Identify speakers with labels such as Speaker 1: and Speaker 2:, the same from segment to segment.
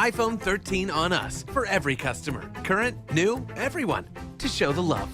Speaker 1: iPhone 13 on us for every customer. Current, new, everyone. To show the love.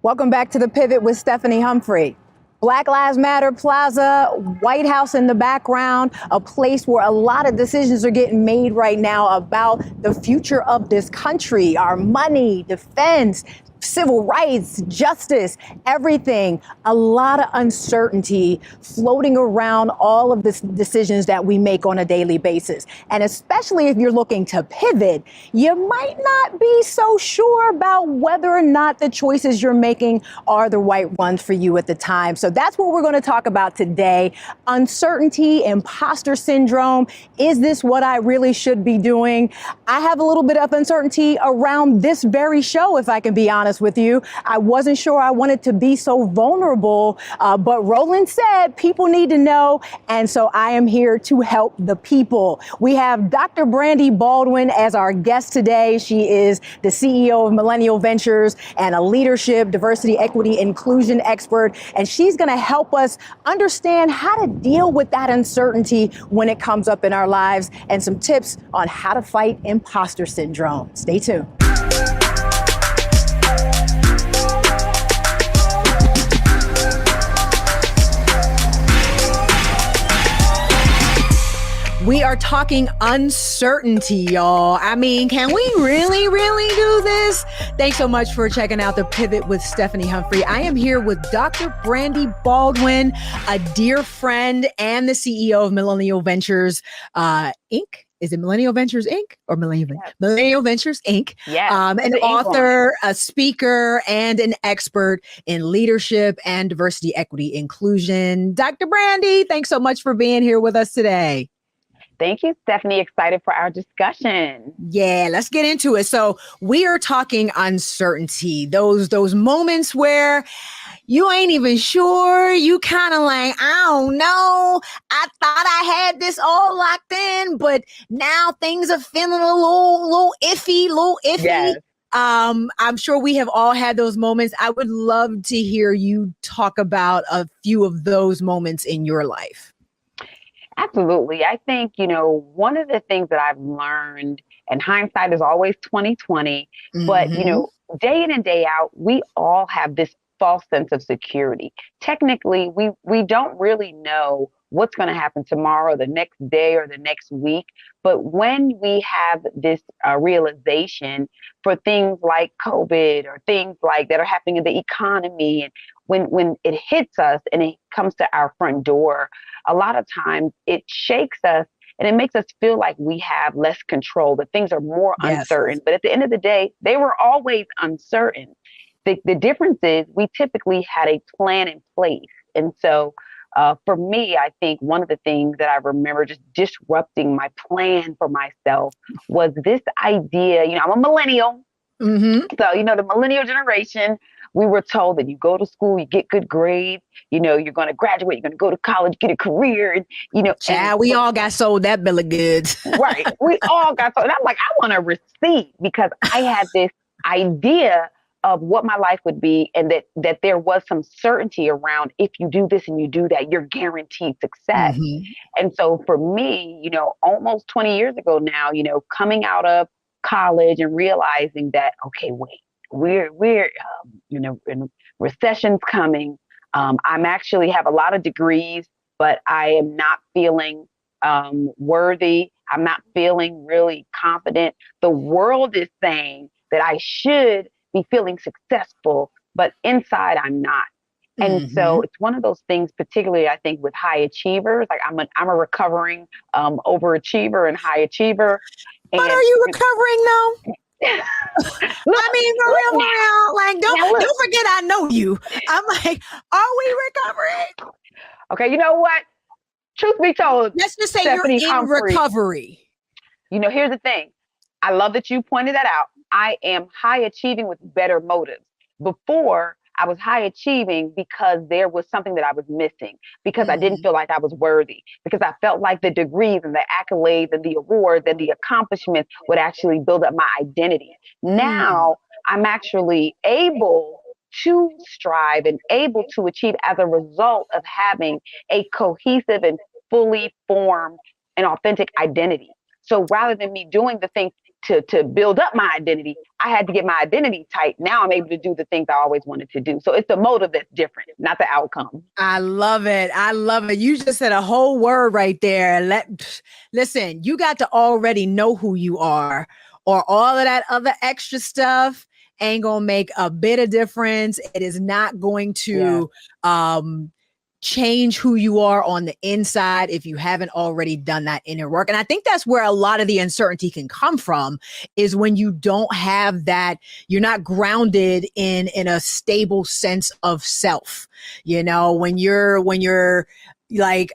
Speaker 2: Welcome back to The Pivot with Stephanie Humphrey. Black Lives Matter Plaza, White House in the background, a place where a lot of decisions are getting made right now about the future of this country, our money, defense, civil rights, justice, everything. A lot of uncertainty floating around all of the decisions that we make on a daily basis. And especially if you're looking to pivot, you might not be so sure about whether or not the choices you're making are the right ones for you at the time. So that's what we're going to talk about today. Uncertainty, imposter syndrome. Is this what I really should be doing? I have a little bit of uncertainty around this very show, if I can be honest with you. I wasn't sure I wanted to be so vulnerable, but Roland said people need to know, and so I am here to help the people. We have Dr. Brandi Baldwin as our guest today. She is the CEO of Millennial Ventures and a leadership, diversity, equity, inclusion expert, and she's going to help us understand how to deal with that uncertainty when it comes up in our lives and some tips on how to fight imposter syndrome. Stay tuned. We are talking uncertainty, y'all. I mean, can we really do this? Thanks so much for checking out The Pivot with Stephanie Humphrey. I am here with Dr. Brandi Baldwin, a dear friend and the CEO of Millennial Ventures, Inc. Is it Millennial Ventures Inc. or Millennial Ventures Inc.?
Speaker 3: Yes.
Speaker 2: An author, a speaker, and an expert in leadership and diversity, equity, inclusion. Dr. Brandi, thanks so much for being here with us today.
Speaker 3: Thank you, Stephanie. Excited for our discussion.
Speaker 2: Yeah, let's get into it. So we are talking uncertainty, those moments where you ain't even sure, you kind of like, I don't know, I thought I had this all locked in, but now things are feeling a little iffy.
Speaker 3: Yes.
Speaker 2: I'm sure we have all had those moments. I would love to hear you talk about a few of those moments in your life.
Speaker 3: Absolutely. I think, one of the things that I've learned, and hindsight is always 2020, but, day in and day out, we all have this false sense of security. Technically, we don't really know what's going to happen tomorrow, the next day, or the next week. But when we have this realization for things like COVID or things like that are happening in the economy, and when it hits us and it comes to our front door, a lot of times it shakes us and it makes us feel like we have less control, that things are more uncertain. But at the end of the day, they were always uncertain. The difference is we typically had a plan in place. And so for me, I think one of the things that I remember just disrupting my plan for myself was this idea, I'm a millennial. Mm-hmm. So, the millennial generation, we were told that you go to school, you get good grades, you're going to graduate, you're going to go to college, get a career, and
Speaker 2: we all got sold that bill of goods.
Speaker 3: Right. We all got sold. And I'm like, I want a receipt because I had this idea of what my life would be, and that there was some certainty around, if you do this and you do that, you're guaranteed success. Mm-hmm. And so for me, almost 20 years ago now, coming out of college and realizing that, okay, wait, we're and recession's coming. I'm actually have a lot of degrees, but I am not feeling worthy. I'm not feeling really confident. The world is saying that I should be feeling successful, but inside I'm not. And so it's one of those things, particularly I think with high achievers. Like I'm a recovering overachiever and high achiever.
Speaker 2: But are you recovering though? I mean, for real, like don't forget I know you. I'm like, are we recovering?
Speaker 3: Okay, you know what? Truth be told,
Speaker 2: let's just say
Speaker 3: Stephanie
Speaker 2: you're in
Speaker 3: Humphrey,
Speaker 2: recovery.
Speaker 3: Here's the thing. I love that you pointed that out. I am high achieving with better motives. Before, I was high achieving because there was something that I was missing, because I didn't feel like I was worthy, because I felt like the degrees and the accolades and the awards and the accomplishments would actually build up my identity. Now I'm actually able to strive and able to achieve as a result of having a cohesive and fully formed and authentic identity. So rather than me doing the thing to build up my identity, I had to get my identity tight. Now I'm able to do the things I always wanted to do. So it's the motive that's different, not the outcome.
Speaker 2: I love it. I love it. You just said a whole word right there. Listen, you got to already know who you are, or all of that other extra stuff ain't going to make a bit of difference. It is not going to change who you are on the inside if you haven't already done that inner work. And I think that's where a lot of the uncertainty can come from, is when you don't have that, you're not grounded in a stable sense of self. You know, when you're like,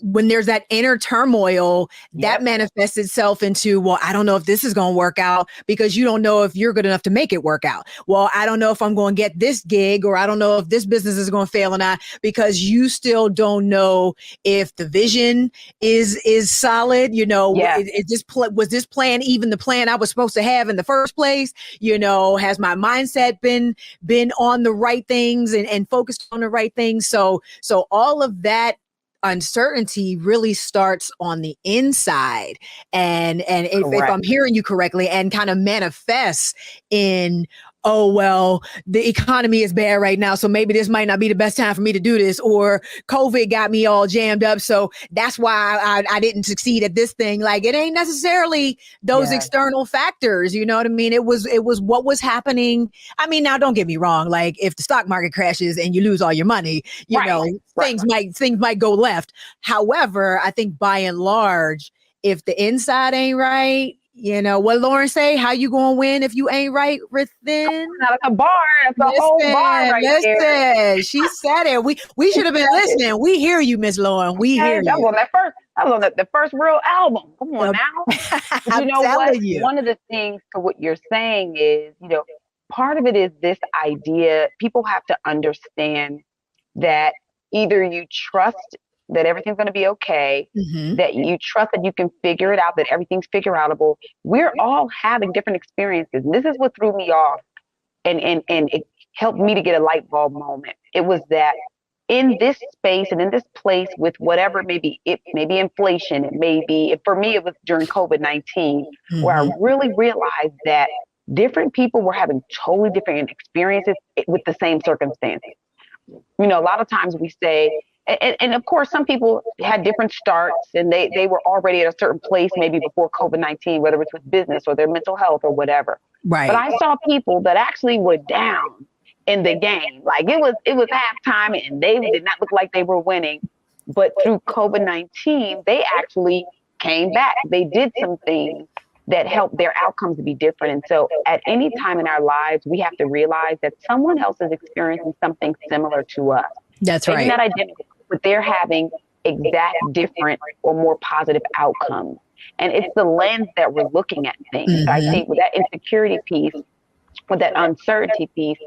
Speaker 2: when there's that inner turmoil, that manifests itself into, well, I don't know if this is going to work out, because you don't know if you're good enough to make it work out. Well, I don't know if I'm going to get this gig, or I don't know if this business is going to fail or not, because you still don't know if the vision is solid. You know, was this plan even the plan I was supposed to have in the first place? You know, has my mindset been on the right things and focused on the right things? So all of that uncertainty really starts on the inside, and if I'm hearing you correctly, and kind of manifests in, oh, well, the economy is bad right now, so maybe this might not be the best time for me to do this, or COVID got me all jammed up, so that's why I didn't succeed at this thing. Like, it ain't necessarily those external factors, you know what I mean? It was what was happening. I mean, now don't get me wrong, like, if the stock market crashes and you lose all your money, you know, things might go left. However, I think by and large, if the inside ain't right, you know what Lauren say? How you gonna win if you ain't right within?
Speaker 3: Not a bar. That's a whole bar right there.
Speaker 2: She said it. We should have been listening. We hear you, Miss Lauren. We hear you.
Speaker 3: That was on the first real album. Come on now. But you know what? One of the things to what you're saying is, you know, part of it is this idea. People have to understand that either you trust that everything's going to be okay, that you trust that you can figure it out, that everything's figure outable. We're all having different experiences. And this is what threw me off and it helped me to get a light bulb moment. It was that in this space and in this place with whatever it may be inflation, it may be, for me, it was during COVID-19, where I really realized that different people were having totally different experiences with the same circumstances. You know, a lot of times we say, and of course, some people had different starts and they were already at a certain place, maybe before COVID-19, whether it's with business or their mental health or whatever. Right. But I saw people that actually were down in the game. Like it was halftime and they did not look like they were winning. But through COVID-19, they actually came back. They did some things that helped their outcomes to be different. And so at any time in our lives, we have to realize that someone else is experiencing something similar to us.
Speaker 2: That's right.
Speaker 3: Maybe not identical, but they're having exact different or more positive outcomes. And it's the lens that we're looking at things. I think with that insecurity piece, with that uncertainty piece,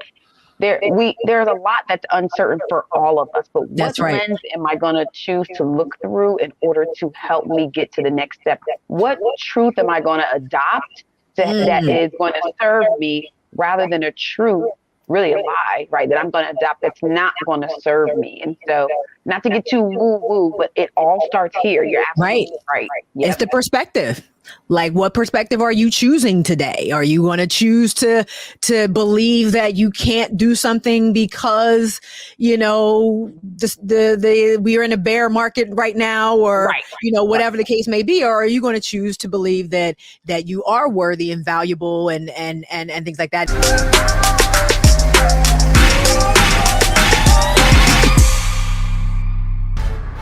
Speaker 3: there's a lot that's uncertain for all of us. But what lens am I going to choose to look through in order to help me get to the next step? What truth am I going to adopt that is going to serve me, rather than a truth, really a lie, right, that I'm going to adopt that's not going to serve me? And so, not to get too woo-woo, but it all starts here. You're absolutely right. Yep.
Speaker 2: It's the perspective. Like, what perspective are you choosing today? Are you going to choose to believe that you can't do something because, you know, we are in a bear market right now, or, you know, whatever the case may be? Or are you going to choose to believe that you are worthy and valuable and things like that?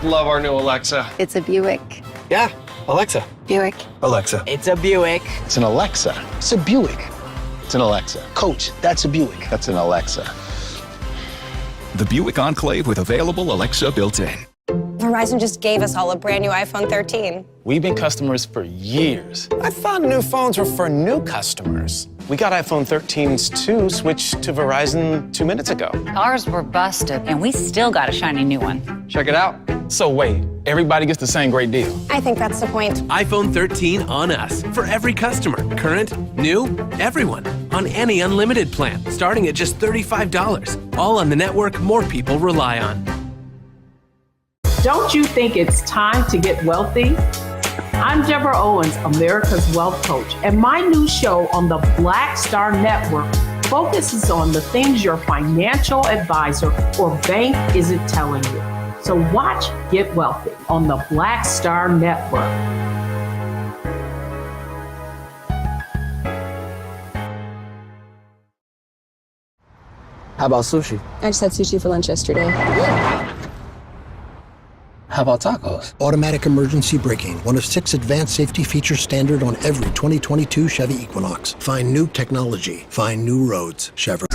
Speaker 4: Love our new Alexa.
Speaker 5: It's a Buick.
Speaker 4: Yeah, Alexa.
Speaker 5: Buick.
Speaker 4: Alexa.
Speaker 6: It's a Buick.
Speaker 4: It's an Alexa.
Speaker 7: It's a Buick.
Speaker 4: It's an Alexa.
Speaker 7: Coach, that's a Buick.
Speaker 4: That's an Alexa.
Speaker 8: The Buick Enclave with available Alexa built in.
Speaker 9: Verizon just gave us all a brand new iPhone 13.
Speaker 7: We've been customers for years.
Speaker 6: I thought new phones were for new customers.
Speaker 4: We got iPhone 13s too, switched to Verizon 2 minutes ago.
Speaker 5: Ours were busted, and we still got a shiny new one.
Speaker 6: Check it out. So wait, everybody gets the same great deal.
Speaker 9: I think that's the point.
Speaker 1: iPhone 13 on us for every customer. Current, new, everyone. On any unlimited plan, starting at just $35. All on the network more people rely on.
Speaker 10: Don't you think it's time to get wealthy? I'm Deborah Owens, America's Wealth Coach, and my new show on the Black Star Network focuses on the things your financial advisor or bank isn't telling you. So watch Get Wealthy on the Black Star Network.
Speaker 7: How about sushi?
Speaker 11: I just had sushi for lunch yesterday.
Speaker 7: How about tacos?
Speaker 12: Automatic emergency braking, one of 6 advanced safety features standard on every 2022 Chevy Equinox. Find new technology. Find new roads. Chevrolet.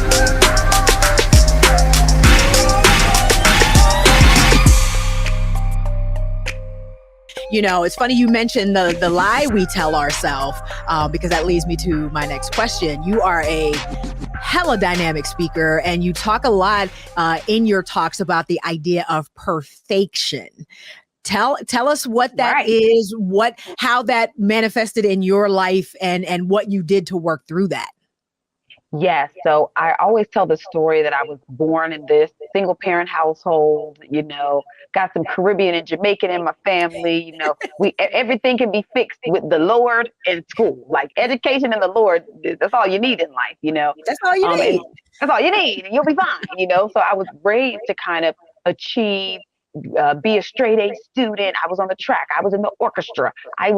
Speaker 2: You know, it's funny you mentioned the lie we tell ourselves, because that leads me to my next question. You are a hella dynamic speaker, and you talk a lot in your talks about the idea of perfection. Tell us what that is, how that manifested in your life, and what you did to work through that.
Speaker 3: Yes. So I always tell the story that I was born in this single parent household, got some Caribbean and Jamaican in my family. Everything can be fixed with the Lord and school. Like education and the Lord, that's all you need in life,
Speaker 2: That's all you need.
Speaker 3: That's all you need, and you'll be fine, So I was raised to kind of achieve, be a straight A student. I was on the track. I was in the orchestra. I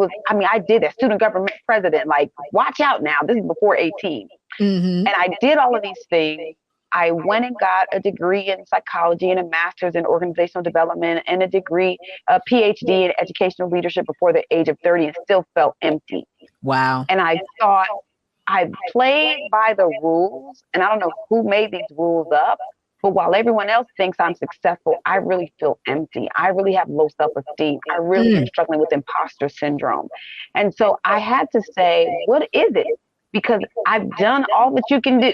Speaker 3: did that, student government president. Like, watch out now. This is before 18.
Speaker 2: Mm-hmm.
Speaker 3: And I did all of these things. I went and got a degree in psychology and a master's in organizational development and a PhD in educational leadership before the age of 30, and still felt empty.
Speaker 2: Wow.
Speaker 3: And I thought, I played by the rules, and I don't know who made these rules up, but while everyone else thinks I'm successful, I really feel empty. I really have low self-esteem. I really am struggling with imposter syndrome. And so I had to say, what is it? Because I've done all that you can do.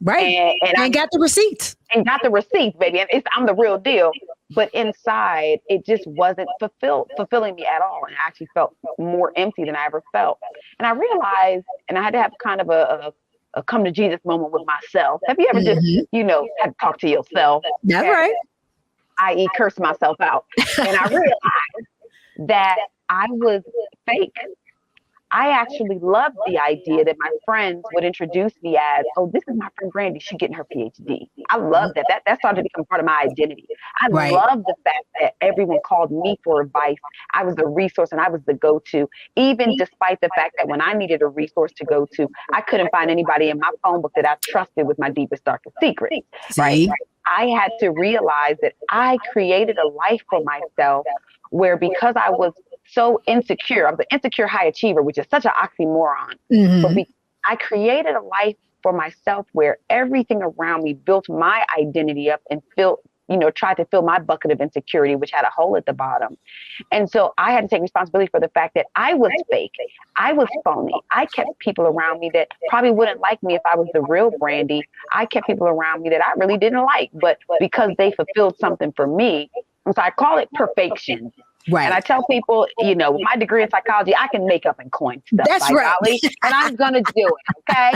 Speaker 2: Right. And I got the receipts.
Speaker 3: And got the receipts, baby. And I'm the real deal. But inside, it just wasn't fulfilling me at all. And I actually felt more empty than I ever felt. And I realized, and I had to have kind of a come to Jesus moment with myself. Have you ever just, had to talk to yourself?
Speaker 2: That's right.
Speaker 3: I.e. curse myself out. And I realized that I was fake. I actually loved the idea that my friends would introduce me as, oh, this is my friend Brandi. She's getting her PhD. I love that. That started to become part of my identity. I love the fact that everyone called me for advice. I was the resource and I was the go-to, even despite the fact that when I needed a resource to go to, I couldn't find anybody in my phone book that I trusted with my deepest, darkest secrets. Right? I had to realize that I created a life for myself where, because I was so insecure, I was an insecure high achiever, which is such an oxymoron. Mm-hmm. But I created a life for myself where everything around me built my identity up and tried to fill my bucket of insecurity, which had a hole at the bottom. And so I had to take responsibility for the fact that I was fake. I was phony. I kept people around me that probably wouldn't like me if I was the real Brandi. I kept people around me that I really didn't like, but because they fulfilled something for me. And so I call it perfection. Right. And I tell people, with my degree in psychology, I can make up and coin stuff.
Speaker 2: That's right.
Speaker 3: And I'm going to do it. Okay.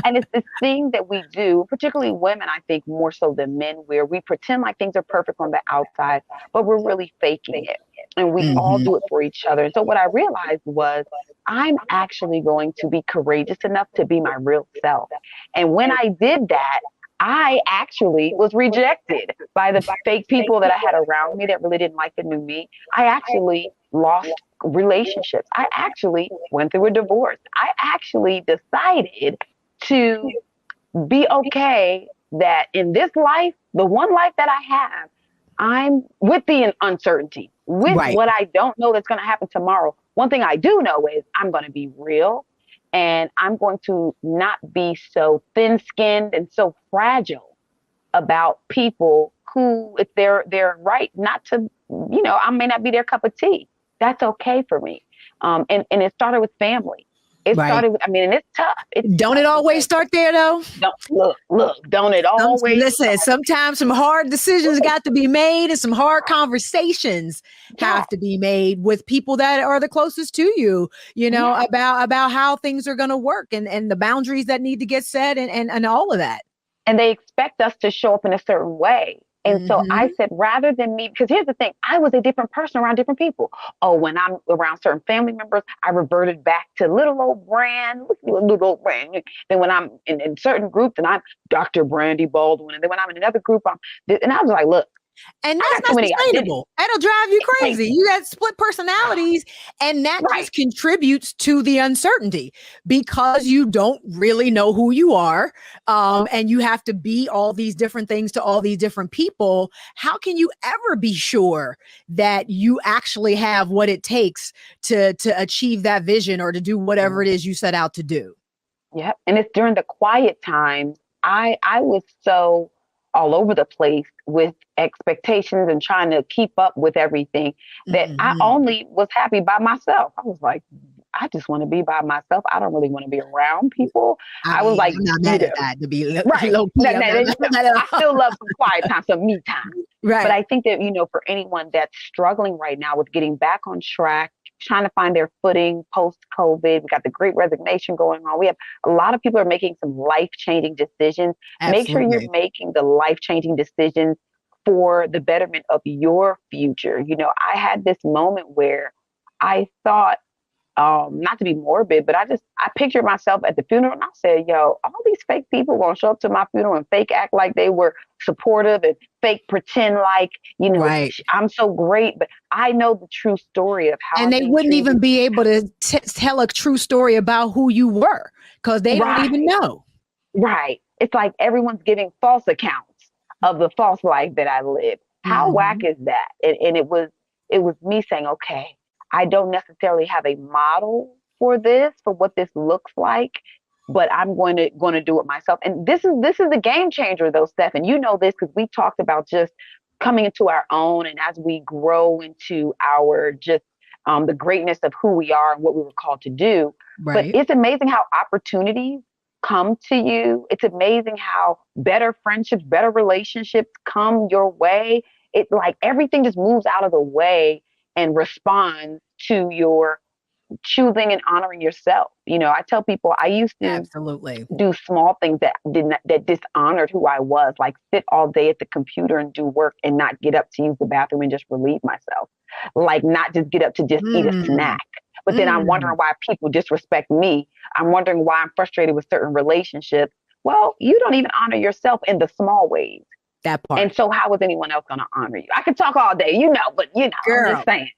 Speaker 3: And it's this thing that we do, particularly women, I think more so than men, where we pretend like things are perfect on the outside, but we're really faking it. And we all do it for each other. And so what I realized was I'm actually going to be courageous enough to be my real self. And when I did that, I actually was rejected by the fake people that I had around me that really didn't like the new me. I actually lost relationships. I actually went through a divorce. I actually decided to be okay that in this life, the one life that I have, I'm with the uncertainty, with what I don't know that's going to happen tomorrow. One thing I do know is I'm going to be real. And I'm going to not be so thin-skinned and so fragile about people who, if they're right not to, I may not be their cup of tea. That's okay for me. And it started with family. It
Speaker 2: Right.
Speaker 3: started with, I mean, and it's tough.
Speaker 2: Don't it always start there though?
Speaker 3: Don't it always?
Speaker 2: Listen, sometimes some hard decisions got to be made and some hard conversations have to be made with people that are the closest to you, about how things are going to work and the boundaries that need to get set and all of that.
Speaker 3: And they expect us to show up in a certain way. And so I said, rather than me, because here's the thing, I was a different person around different people. Oh, when I'm around certain family members, I reverted back to little old Brand. Then when I'm in certain groups, and I'm Dr. Brandi Baldwin. And then when I'm in another group, and I was like, look.
Speaker 2: And that's not sustainable. That'll drive you crazy. You got split personalities, and that just contributes to the uncertainty because you don't really know who you are, and you have to be all these different things to all these different people. How can you ever be sure that you actually have what it takes to achieve that vision or to do whatever it is you set out to do?
Speaker 3: Yeah, and it's during the quiet times. I was so all over the place with expectations and trying to keep up with everything that I only was happy by myself. I was like, I just want to be by myself. I don't really want to be around people. I was like,
Speaker 2: I'm not mad at that, to be low key.
Speaker 3: I still love some quiet time, some me time.
Speaker 2: Right.
Speaker 3: But I think that, for anyone that's struggling right now with getting back on track, trying to find their footing post-COVID, we got the Great Resignation going on. We have a lot of people are making some life-changing decisions.
Speaker 2: Absolutely.
Speaker 3: Make sure you're making the life-changing decisions for the betterment of your future. I had this moment where I thought, not to be morbid, but I pictured myself at the funeral and I said, yo, all these fake people gonna show up to my funeral and fake act like they were supportive and fake pretend like, I'm so great, but I know the true story of how.
Speaker 2: And they wouldn't even be able to tell a true story about who you were because they don't even know.
Speaker 3: Right. It's like everyone's giving false accounts of the false life that I lived. How whack is that? And it was me saying, okay, I don't necessarily have a model for what this looks like, but I'm going to do it myself. And this is a game changer though, Steph. And you know this because we talked about just coming into our own and as we grow into our the greatness of who we are and what we were called to do. Right. But it's amazing how opportunities come to you. It's amazing how better friendships, better relationships come your way. It's like everything just moves out of the way and responds to your choosing and honoring yourself. I tell people I used to
Speaker 2: absolutely
Speaker 3: do small things that dishonored who I was, like sit all day at the computer and do work and not get up to use the bathroom and just relieve myself. Like not just get up to just eat a snack. But then I'm wondering why people disrespect me. I'm wondering why I'm frustrated with certain relationships. Well, you don't even honor yourself in the small ways.
Speaker 2: That part.
Speaker 3: And so how is anyone else going to honor you? I could talk all day, but
Speaker 2: Girl.
Speaker 3: I'm just saying.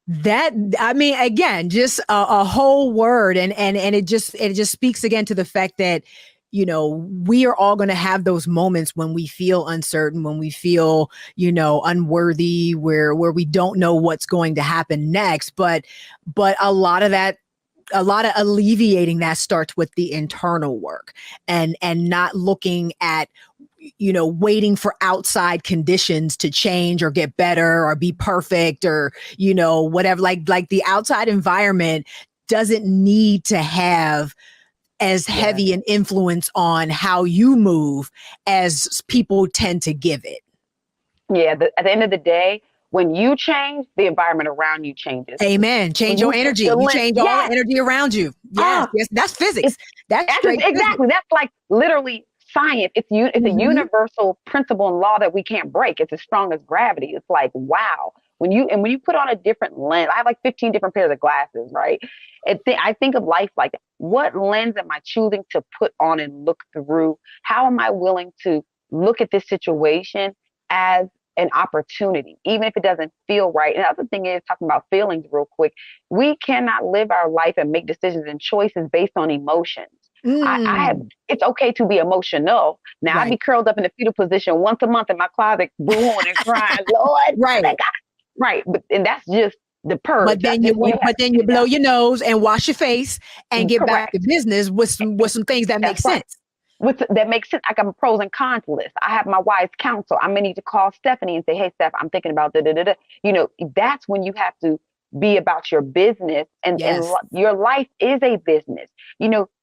Speaker 2: That, I mean, again, just a whole word. And it just speaks again to the fact that, we are all going to have those moments when we feel uncertain, when we feel, unworthy, where we don't know what's going to happen next. But a lot of alleviating that starts with the internal work and not looking at, waiting for outside conditions to change or get better or be perfect or, whatever, like the outside environment doesn't need to have as heavy an influence on how you move as people tend to give it.
Speaker 3: Yeah. At the end of the day, when you change, the environment around you changes.
Speaker 2: Amen. Change your energy. You change all the energy around you. Yes, that's physics. That's
Speaker 3: exactly.
Speaker 2: Physics.
Speaker 3: That's like literally science. It's a universal principle and law that we can't break. It's as strong as gravity. It's like, wow. When you put on a different lens, I have like 15 different pairs of glasses, right? I think of life like, what lens am I choosing to put on and look through? How am I willing to look at this situation as an opportunity, even if it doesn't feel right? And the other thing is, talking about feelings real quick, we cannot live our life and make decisions and choices based on emotions. It's okay to be emotional. Now I be curled up in a fetal position once a month in my closet, booing and crying, Lord, right. But and that's just the purge.
Speaker 2: But then you blow your nose and wash your face and get back to business with some things that make sense.
Speaker 3: That makes sense. I got a pros and cons list. I have my wise counsel. I may need to call Stephanie and say, hey, Steph, I'm thinking about da-da-da-da. That's when you have to be about your business, and your life is a business.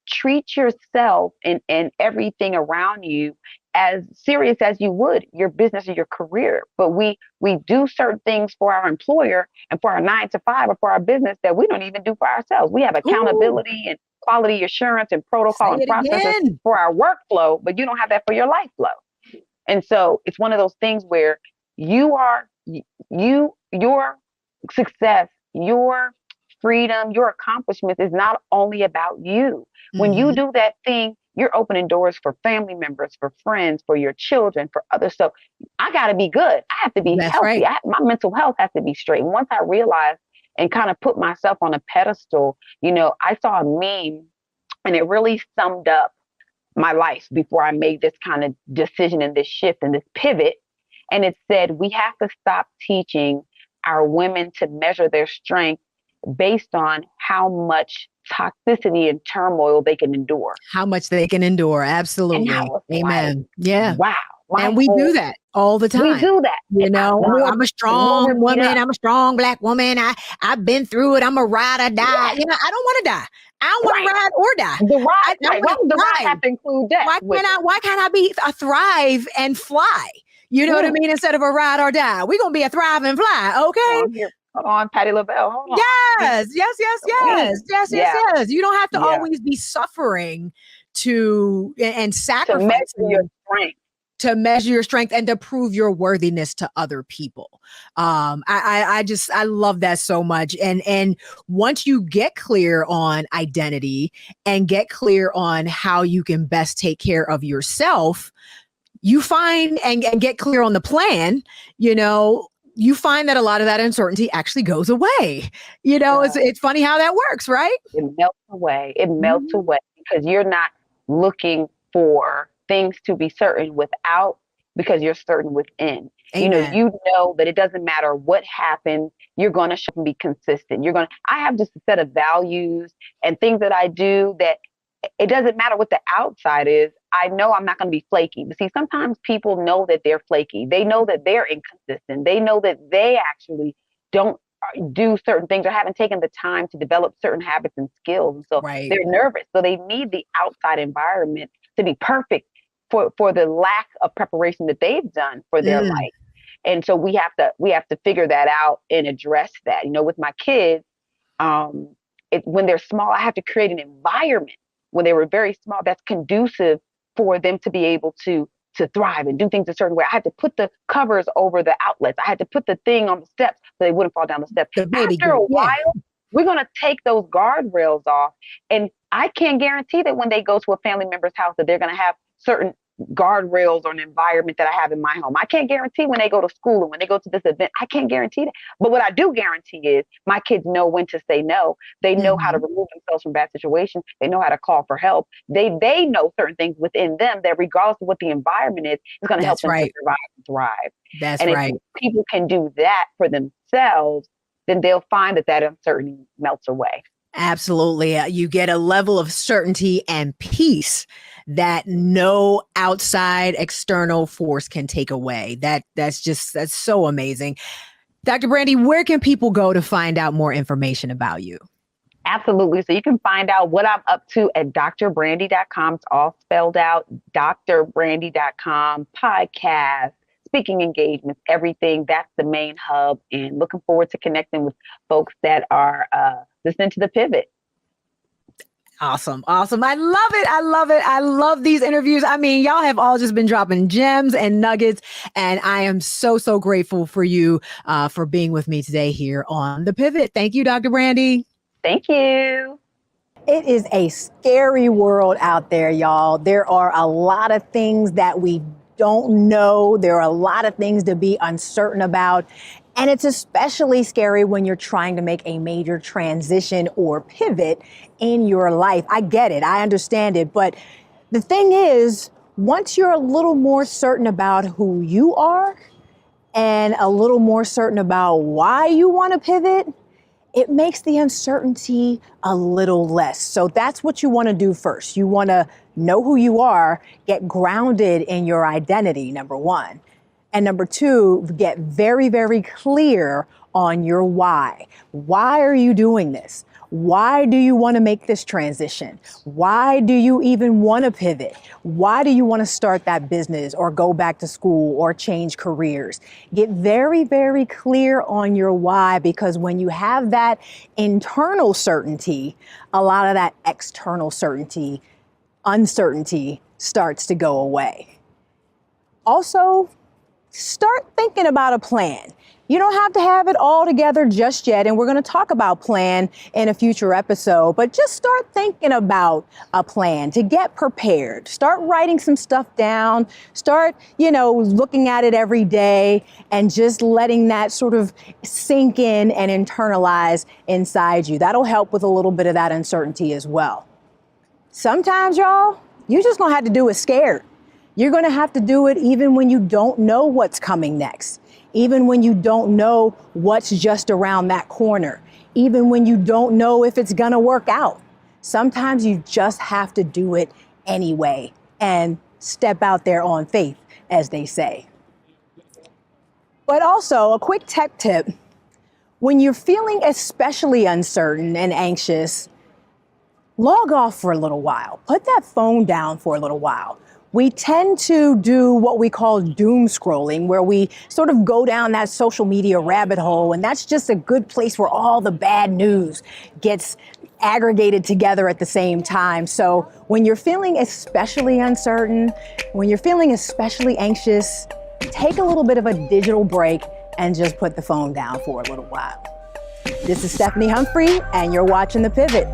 Speaker 3: Treat yourself and everything around you as serious as you would your business or your career. But we do certain things for our employer and for our 9 to 5 or for our business that we don't even do for ourselves. We have accountability and quality assurance and protocol and processes for our workflow, but you don't have that for your life flow. And so it's one of those things where your success, your freedom, your accomplishments is not only about you. When you do that thing, you're opening doors for family members, for friends, for your children, for others. So I got to be good. I have to be healthy.
Speaker 2: Right.
Speaker 3: My mental health has to be straight. And once I realized and kind of put myself on a pedestal, I saw a meme and it really summed up my life before I made this kind of decision and this shift and this pivot. And it said, we have to stop teaching our women to measure their strength based on how much toxicity and turmoil they can endure.
Speaker 2: How much they can endure. Absolutely. Amen.
Speaker 3: Like,
Speaker 2: yeah.
Speaker 3: Wow.
Speaker 2: And we do that all the time.
Speaker 3: We do that.
Speaker 2: I'm a strong woman. I'm a strong Black woman. I've been through it. I'm a ride or die. I don't want to die. I don't want to ride or die.
Speaker 3: The ride, why does the ride have to include that?
Speaker 2: Why can't I be a thrive and fly? You know what I mean? Instead of a ride or die. We're going to be a thrive and fly. Okay.
Speaker 3: Hold on, Patti LaBelle. Hold on.
Speaker 2: Yes. You don't have to always be suffering and sacrificing. To measure your strength and to prove your worthiness to other people. I love that so much. And once you get clear on identity and get clear on how you can best take care of yourself, you find and get clear on the plan, you find that a lot of that uncertainty actually goes away. It's funny how that works, right?
Speaker 3: It melts away. Because you're not looking for things to be certain without, because you're certain within.
Speaker 2: Amen.
Speaker 3: You know that it doesn't matter what happens, you're going to be consistent. I have just a set of values and things that I do that it doesn't matter what the outside is. I know I'm not going to be flaky. But see, sometimes people know that they're flaky. They know that they're inconsistent. They know that they actually don't do certain things or haven't taken the time to develop certain habits and skills. And so they're nervous. So they need the outside environment to be perfect for the lack of preparation that they've done for their life. And so we have to figure that out and address that. With my kids, when they're small, I have to create an environment when they were very small that's conducive for them to be able to thrive and do things a certain way. I had to put the covers over the outlets. I had to put the thing on the steps so they wouldn't fall down the steps. After a while, we're going to take those guardrails off. And I can't guarantee that when they go to a family member's house that they're going to have certain guardrails or an environment that I have in my home. I can't guarantee when they go to school and when they go to this event. I can't guarantee that. But what I do guarantee is my kids know when to say no. They know how to remove themselves from bad situations. They know how to call for help. They know certain things within them that regardless of what the environment is going to help them to survive and thrive.
Speaker 2: That's
Speaker 3: and
Speaker 2: right.
Speaker 3: If people can do that for themselves, then they'll find that uncertainty melts away.
Speaker 2: Absolutely. You get a level of certainty and peace that no outside external force can take away. That's so amazing. Dr. Brandi, where can people go to find out more information about you?
Speaker 3: Absolutely. So you can find out what I'm up to at drbrandi.com. It's all spelled out, drbrandi.com, podcast, speaking engagements, everything. That's the main hub. And looking forward to connecting with folks that are listening to The Pivot.
Speaker 2: Awesome. I love it. I love these interviews. I mean, y'all have all just been dropping gems and nuggets, and I am so grateful for you for being with me today here on The Pivot. Thank you, Dr. Brandi.
Speaker 3: Thank you.
Speaker 2: It is a scary world out there, y'all. There are a lot of things that we don't know. There are a lot of things to be uncertain about. And it's especially scary when you're trying to make a major transition or pivot in your life. I get it. I understand it. But the thing is, once you're a little more certain about who you are and a little more certain about why you want to pivot, it makes the uncertainty a little less. So that's what you want to do first. You want to know who you are, get grounded in your identity, number one. And number 2, get very, very clear on your why. Why are you doing this? Why do you want to make this transition? Why do you even want to pivot? Why do you want to start that business or go back to school or change careers? Get very, very clear on your why, because when you have that internal certainty, a lot of that external uncertainty starts to go away. Also, start thinking about a plan. You don't have to have it all together just yet, and we're going to talk about plan in a future episode, but just start thinking about a plan to get prepared. Start writing some stuff down. Start, looking at it every day and just letting that sort of sink in and internalize inside you. That'll help with a little bit of that uncertainty as well. Sometimes, y'all, you're just going to have to do it scared. You're going to have to do it even when you don't know what's coming next. Even when you don't know what's just around that corner, even when you don't know if it's gonna work out. Sometimes you just have to do it anyway and step out there on faith, as they say. But also, a quick tech tip, when you're feeling especially uncertain and anxious, log off for a little while. Put that phone down for a little while. We tend to do what we call doom scrolling, where we sort of go down that social media rabbit hole, and that's just a good place where all the bad news gets aggregated together at the same time. So when you're feeling especially uncertain, when you're feeling especially anxious, take a little bit of a digital break and just put the phone down for a little while. This is Stephanie Humphrey, and you're watching The Pivot.